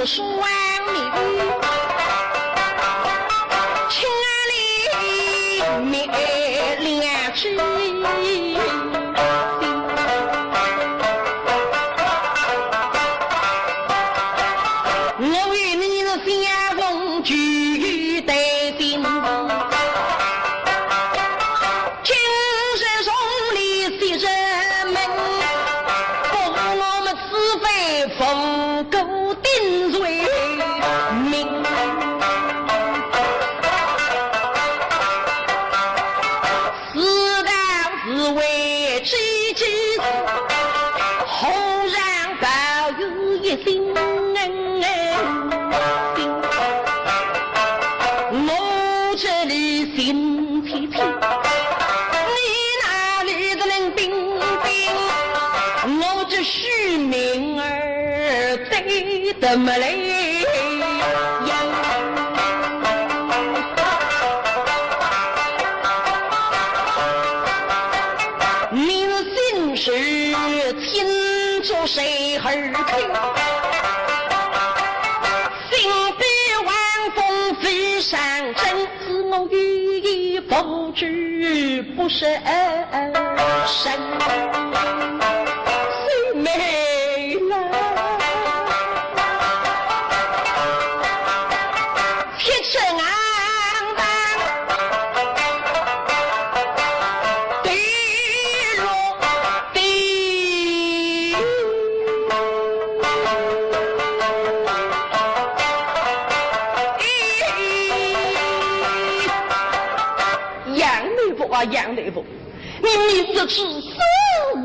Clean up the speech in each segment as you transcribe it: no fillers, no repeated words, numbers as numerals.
是双女，千里灭两去。我与你是相逢聚对心，今日送礼喜人门，不我们此非逢狗定罪名。此道是为知己，后让保有一心。我这里心皮皮，你哪里的能冰冰？我这虚名儿对的么嘞呀？你心事听着谁儿听？上真自我予以不知不胜谁美了铁车昂当对落地杨内部，你明知此事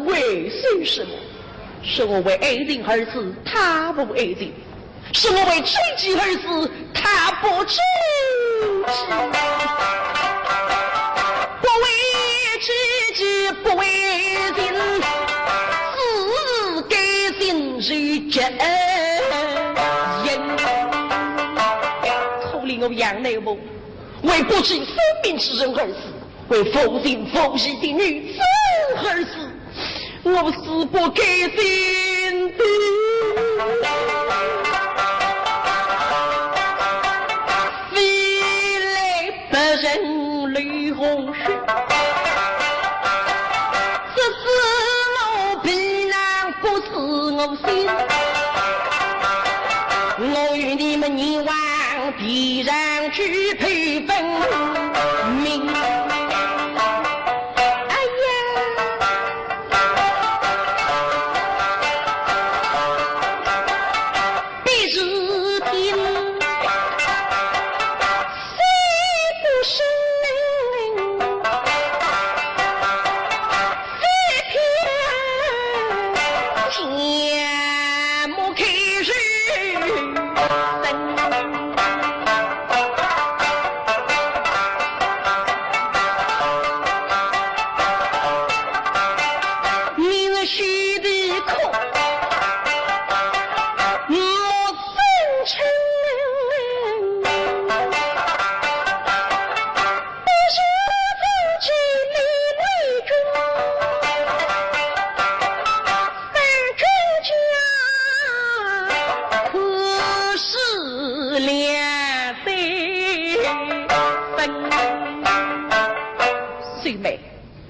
为谁什么？是我为爱人而死，他不爱人；是我为知己而死，他不知己。不为知己，不为人，自该心是真人。头领我杨内部，为不知生命之人而死。为否定否义的女子而死，我死不该心的。非来不人泪红血，这是我必然不是我心。我与你们念往必然去配分明。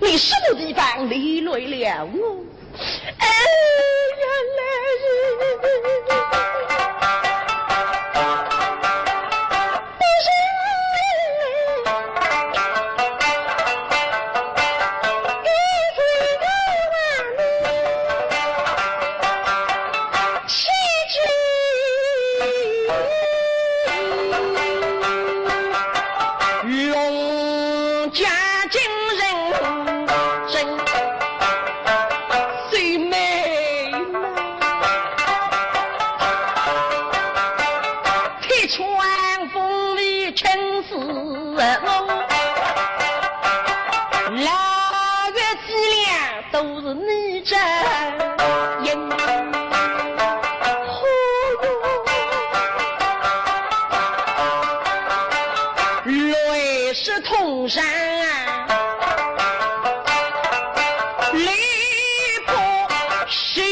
你什么地方离累了我？哎呀，龙家精人真最美了，铁窗风里全是梦，腊月几两都是你这人。泪是痛山离不去，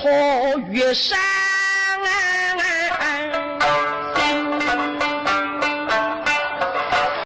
好越山。